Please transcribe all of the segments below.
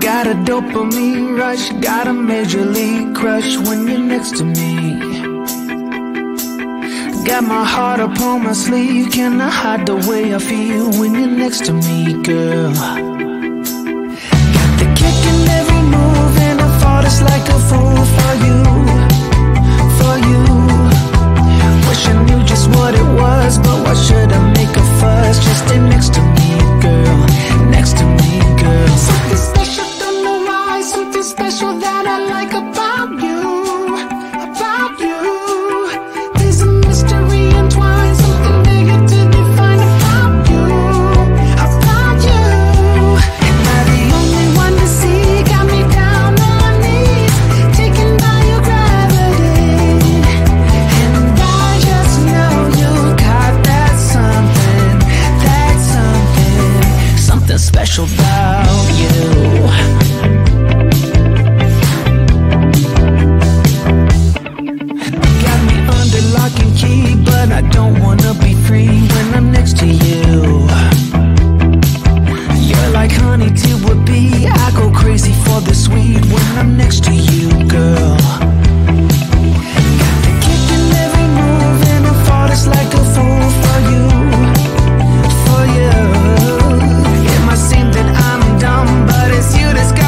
Got a dopamine rush, got a major league crush when you're next to me. Got my heart upon my sleeve, can I hide the way I feel when you're next to me, girl? Got the kick in every move and I fought just like a fool for you, for you. Wish I knew just what it was, but why should I make a fuss? Just stay next to me, girl, next to me, girl. Something special, don't know why, something special that I like about you, about you. There's a mystery entwined, something bigger to define about you, about you. Am I the only one to see? Got me down on my knees, taken by your gravity. And I just know you got that something, something special about you. Got me under lock and key, but I don't wanna be free when I'm next to you. You're like honey to a bee, I go crazy for the sweet when I'm next to you, girl. Got the kick in every move and I fought just like a fool for you, for you. It might seem that I'm dumb, but it's you that's got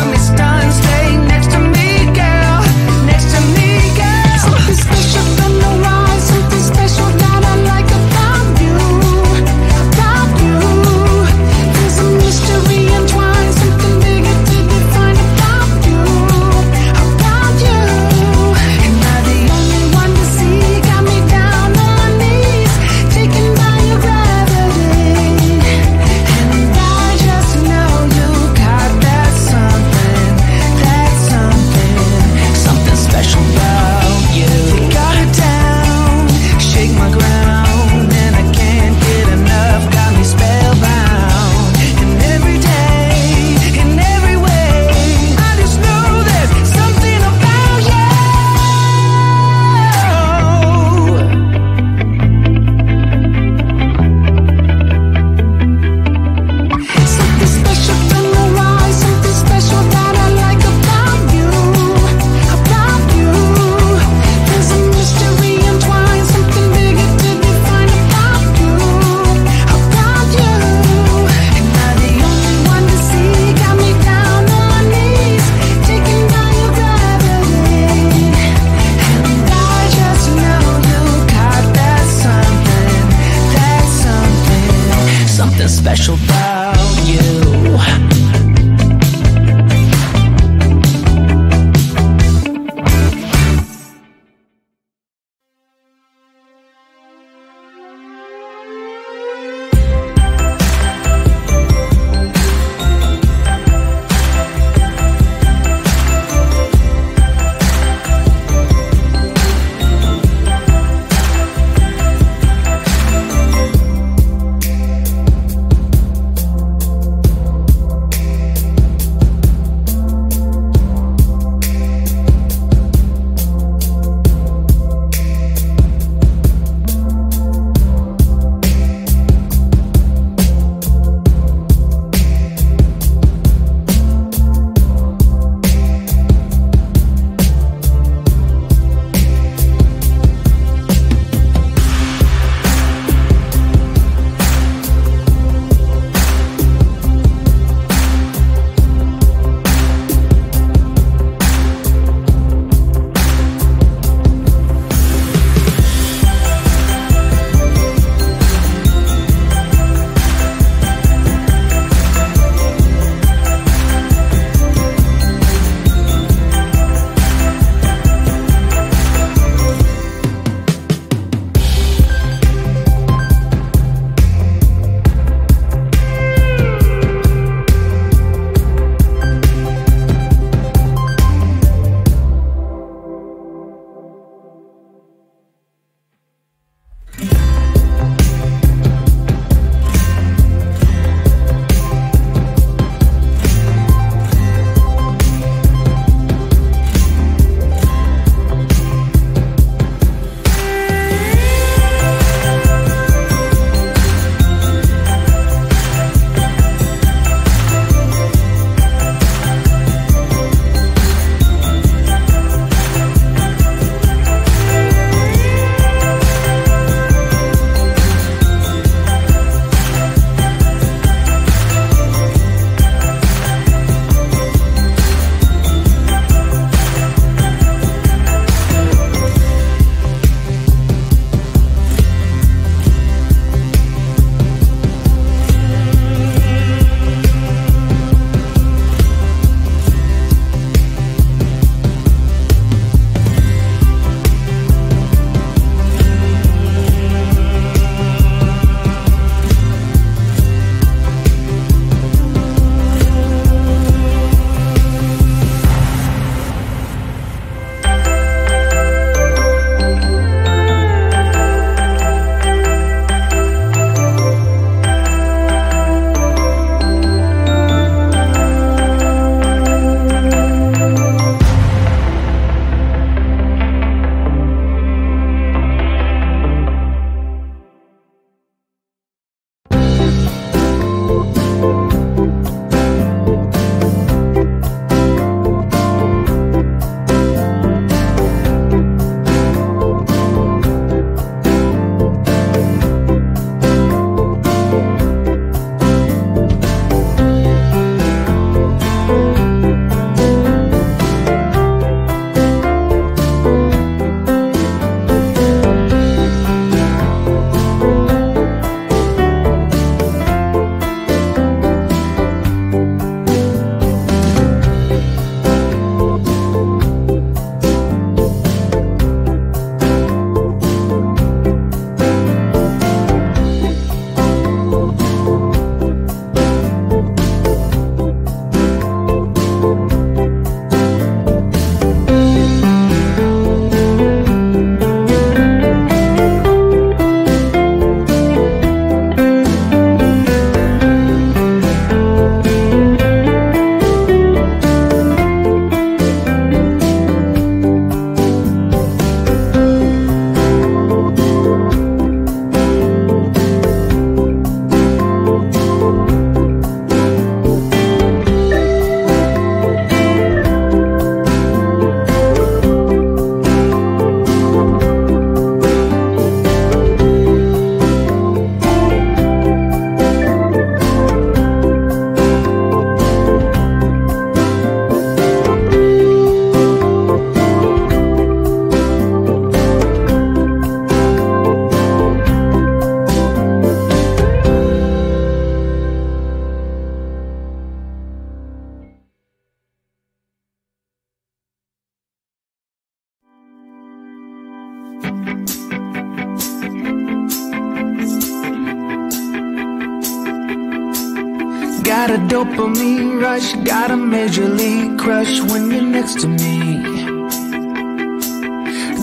Got a dopamine rush, got a major league crush when you're next to me.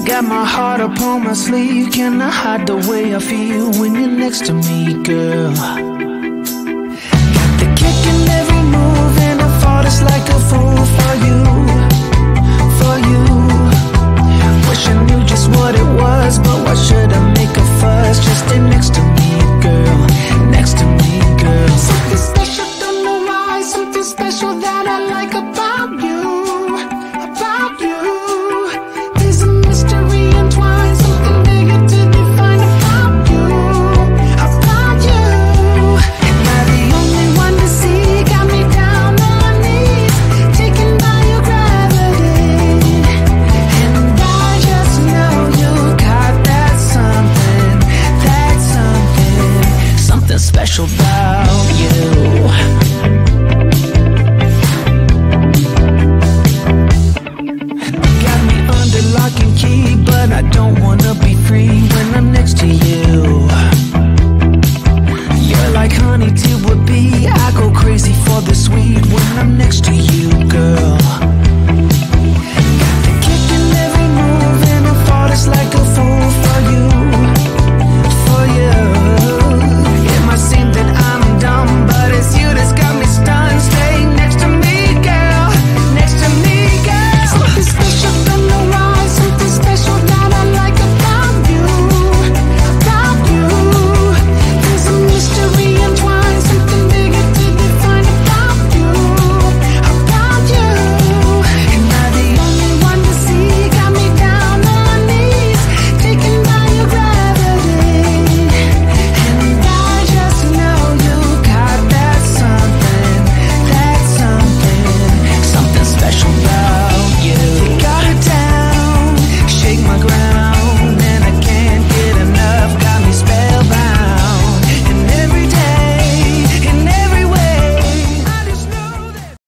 Got my heart upon my sleeve, can I hide the way I feel when you're next to me, girl?